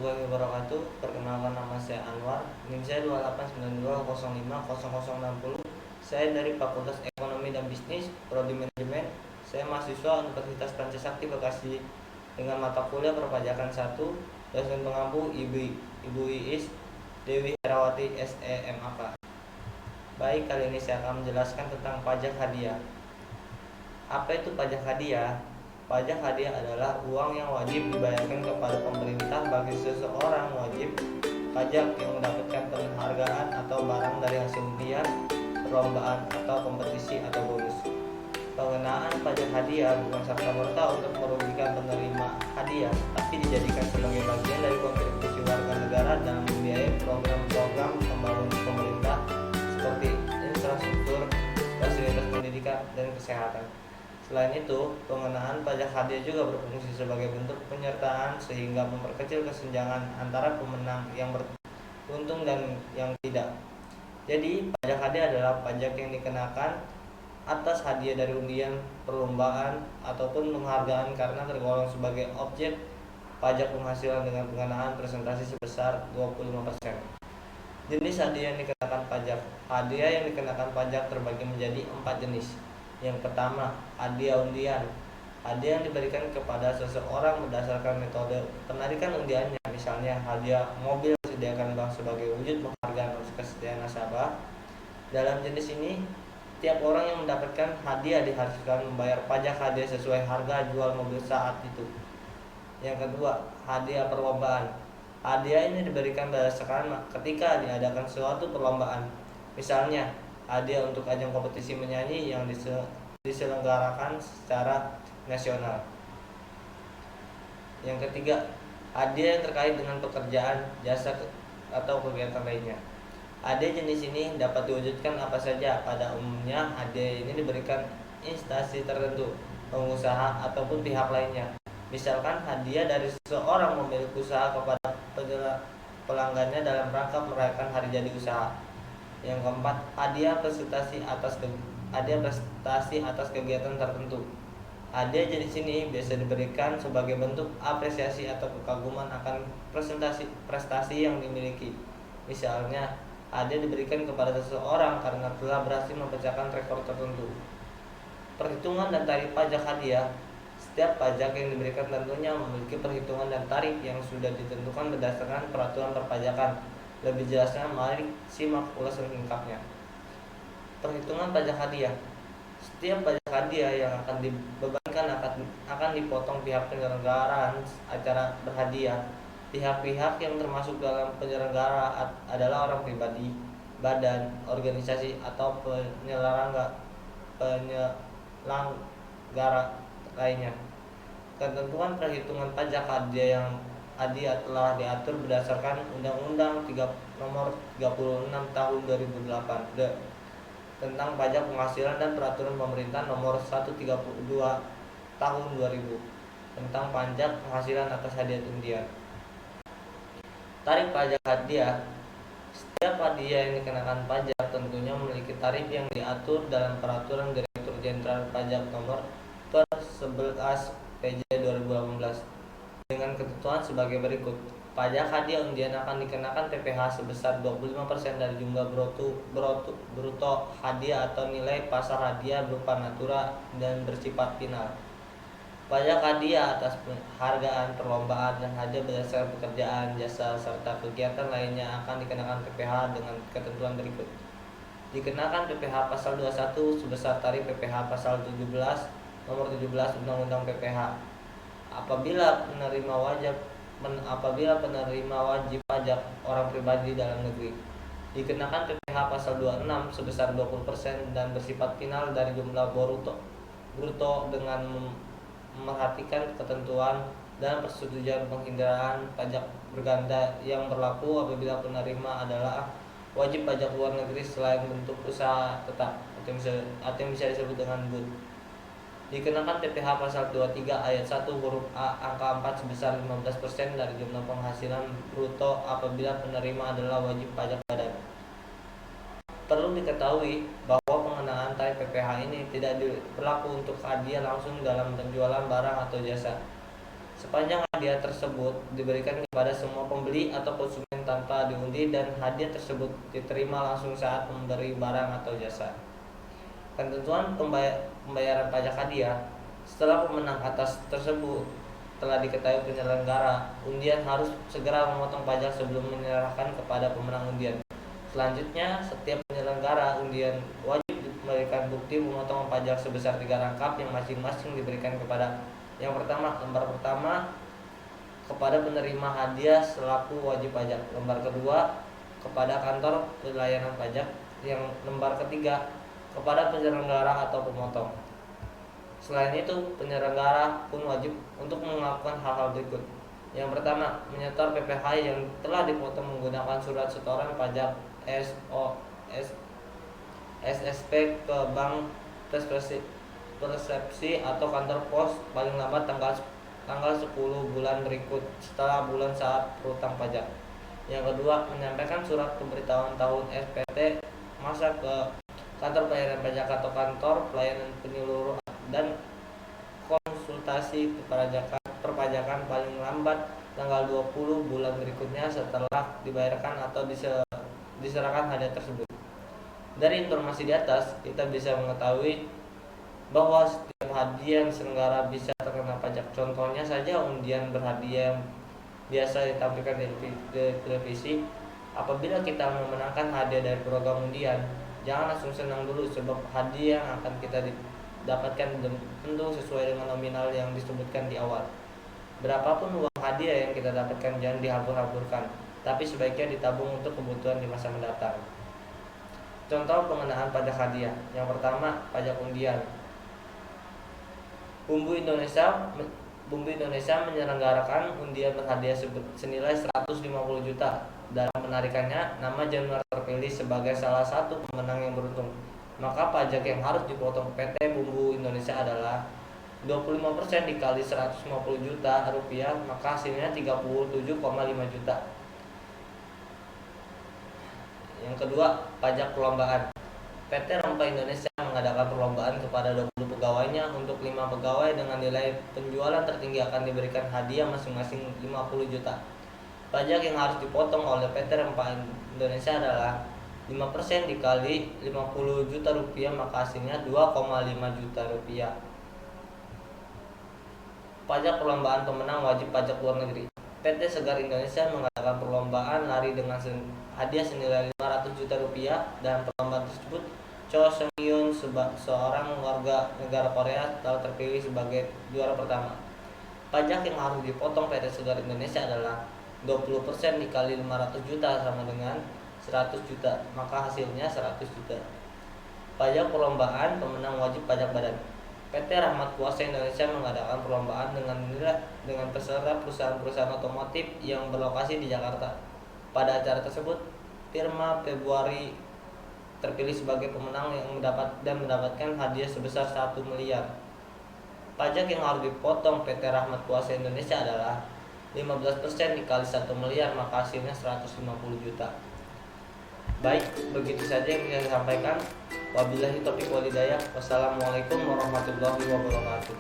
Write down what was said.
warahmatullahi wabarakatuh. Perkenalkan, nama saya Anwar. NIM saya 2892050060. Saya dari Fakultas Ekonomi dan Bisnis, Prodi Manajemen. Saya mahasiswa Universitas Pancasakti Bekasi dengan mata kuliah Perpajakan 1. Dosen pengampu Ibu Iis Dewi Herawati SEMAK. Baik, kali ini saya akan menjelaskan tentang pajak hadiah. Apa itu pajak hadiah? Pajak hadiah adalah uang yang wajib dibayarkan kepada pemerintah bagi seseorang wajib pajak yang mendapatkan penghargaan atau barang dari hasil undian, perlombaan, atau kompetisi atau bonus. Pengenaan pajak hadiah bukan serta-merta untuk merugikan penerima hadiah, tapi dijadikan sebagai bagian dari kontribusi warga negara dalam membiayai program-program pembangunan pemerintah seperti infrastruktur, fasilitas pendidikan, dan kesehatan. Selain itu, pengenaan pajak hadiah juga berfungsi sebagai bentuk penyertaan sehingga memperkecil kesenjangan antara pemenang yang beruntung dan yang tidak. Jadi, pajak hadiah adalah pajak yang dikenakan atas hadiah dari undian, perlombaan, ataupun penghargaan karena tergolong sebagai objek pajak penghasilan dengan pengenaan presentasi sebesar 25%. Jenis hadiah yang dikenakan pajak. Hadiah yang dikenakan pajak terbagi menjadi 4 jenis. Yang pertama, hadiah undian. Hadiah yang diberikan kepada seseorang berdasarkan metode penarikan undiannya. Misalnya, hadiah mobil disediakan bank sebagai wujud penghargaan atas kesetiaan nasabah. Dalam jenis ini, tiap orang yang mendapatkan hadiah diharuskan membayar pajak hadiah sesuai harga jual mobil saat itu. Yang kedua, hadiah perlombaan. Hadiah ini diberikan berdasarkan ketika diadakan suatu perlombaan. Misalnya, hadiah untuk ajang kompetisi menyanyi yang diselenggarakan secara nasional. Yang ketiga, hadiah yang terkait dengan pekerjaan, jasa, atau kegiatan lainnya. Hadiah jenis ini dapat diwujudkan apa saja. Pada umumnya, hadiah ini diberikan instansi tertentu, pengusaha, ataupun pihak lainnya. Misalkan hadiah dari seseorang pemilik usaha kepada pelanggannya dalam rangka merayakan hari jadi usaha. Yang keempat, hadiah prestasi atas kegiatan tertentu. Hadiah jenis ini biasa diberikan sebagai bentuk apresiasi atau kekaguman akan prestasi yang dimiliki. Misalnya, hadiah diberikan kepada seseorang karena telah berhasil memecahkan rekor tertentu. Perhitungan dan tarif pajak hadiah. Setiap pajak yang diberikan tentunya memiliki perhitungan dan tarif yang sudah ditentukan berdasarkan peraturan perpajakan. Lebih jelasnya, mari simak ulasan lengkapnya. Perhitungan pajak hadiah. Setiap pajak hadiah yang akan dibebankan akan dipotong pihak penyelenggaraan acara berhadiah. Pihak-pihak yang termasuk dalam penyelenggara adalah orang pribadi, badan, organisasi, atau penyelenggara lainnya. Ketentuan perhitungan pajak hadiah telah diatur berdasarkan Undang-Undang Nomor 36 Tahun 2008 tentang pajak penghasilan dan Peraturan Pemerintah Nomor 132 Tahun 2000 tentang pajak penghasilan atas hadiah undian. Tarif pajak hadiah. Setiap hadiah yang dikenakan pajak tentunya memiliki tarif yang diatur dalam Peraturan Direktur Jenderal Pajak Nomor 11 PJ 2018 dengan ketentuan sebagai berikut. Pajak hadiah undian akan dikenakan PPh sebesar 25% dari jumlah bruto hadiah atau nilai pasar hadiah berupa natura dan bersifat final. Pajak hadiah atas penghargaan, perlombaan, dan hadiah berdasarkan pekerjaan, jasa, serta kegiatan lainnya akan dikenakan PPh dengan ketentuan berikut. Dikenakan PPh pasal 21 sebesar tarif PPh pasal 17 nomor 17 Undang-Undang PPh. Apabila penerima wajib pajak orang pribadi dalam negeri, dikenakan PPh pasal 26 sebesar 20% dan bersifat final dari jumlah bruto dengan memerhatikan ketentuan dan persetujuan penghindaran pajak berganda yang berlaku apabila penerima adalah wajib pajak luar negeri selain bentuk usaha tetap atau yang bisa disebut dengan BUT. Dikenakan PPh pasal 23 ayat 1 huruf A angka 4 sebesar 15% dari jumlah penghasilan bruto apabila penerima adalah wajib pajak badan. Perlu diketahui bahwa pengenaan tarif PPh ini tidak berlaku untuk hadiah langsung dalam penjualan barang atau jasa. Sepanjang hadiah tersebut diberikan kepada semua pembeli atau konsumen tanpa diundi dan hadiah tersebut diterima langsung saat memberi barang atau jasa. Ketentuan pembayaran pajak hadiah. Setelah pemenang atas tersebut telah diketahui penyelenggara, undian harus segera memotong pajak sebelum menyerahkan kepada pemenang undian. Selanjutnya, setiap penyelenggara undian wajib memberikan bukti pemotongan pajak sebesar 3 rangkap yang masing-masing diberikan kepada yang pertama, lembar pertama kepada penerima hadiah selaku wajib pajak, lembar kedua kepada kantor pelayanan pajak, yang lembar ketiga kepada penyelenggara atau pemotong. Selain itu, penyelenggara pun wajib untuk melakukan hal-hal berikut. Yang pertama, menyetor PPh yang telah dipotong menggunakan surat setoran pajak SSP ke bank persepsi atau kantor pos paling lambat tanggal 10 bulan berikut setelah bulan saat berutang pajak. Yang kedua, menyampaikan surat pemberitahuan tahun SPT masa ke kantor pelayanan pajak atau kantor pelayanan penyeluruh dan konsultasi perpajakan paling lambat tanggal 20 bulan berikutnya setelah dibayarkan atau diserahkan hadiah tersebut. Dari informasi di atas, kita bisa mengetahui bahwa setiap hadiah yang diselenggara bisa terkena pajak. Contohnya saja undian berhadiah yang biasa ditampilkan di televisi. Apabila kita memenangkan hadiah dari program undian, jangan langsung senang dulu, sebab hadiah yang akan kita dapatkan tentu sesuai dengan nominal yang disebutkan di awal. Berapapun uang hadiah yang kita dapatkan jangan dihambur-hamburkan, tapi sebaiknya ditabung untuk kebutuhan di masa mendatang. Contoh pengenaan pajak hadiah. Yang pertama, pajak undian. Bumbu Indonesia menyelenggarakan undian berhadiah senilai 150 juta. Dalam menarikannya, nama Januar terpilih sebagai salah satu pemenang yang beruntung. Maka pajak yang harus dipotong PT Bumbu Indonesia adalah 25% dikali 150 juta rupiah, maka hasilnya 37,5 juta. Yang kedua, pajak perlombaan. PT Rompa Indonesia mengadakan perlombaan kepada 20 pegawainya. Untuk 5 pegawai dengan nilai penjualan tertinggi akan diberikan hadiah masing-masing 50 juta. Pajak yang harus dipotong oleh PT Rompa Indonesia adalah 5% dikali 50 juta rupiah, maka hasilnya 2,5 juta rupiah. Pajak perlombaan pemenang wajib pajak luar negeri. PT Segar Indonesia mengadakan perlombaan lari dengan hadiah senilai 500 juta rupiah. Dalam perlombaan tersebut, Cho Seung-yoon, seorang warga negara Korea, telah terpilih sebagai juara pertama. Pajak yang harus dipotong PT Segar Indonesia adalah 20% dikali 500 juta sama dengan 100 juta, maka hasilnya 100 juta. Pajak perlombaan pemenang wajib pajak badan. PT Rahmat Kuasa Indonesia mengadakan perlombaan dengan peserta perusahaan-perusahaan otomotif yang berlokasi di Jakarta. Pada acara tersebut, firma Februari terpilih sebagai pemenang yang mendapatkan hadiah sebesar 1 miliar. Pajak yang harus dipotong PT Rahmat Kuasa Indonesia adalah 15% dikali 1 miliar, maka hasilnya 150 juta. Baik, begitu saja yang bisa saya sampaikan. Wabillahi taufiq wal hidayah. Wassalamualaikum warahmatullahi wabarakatuh.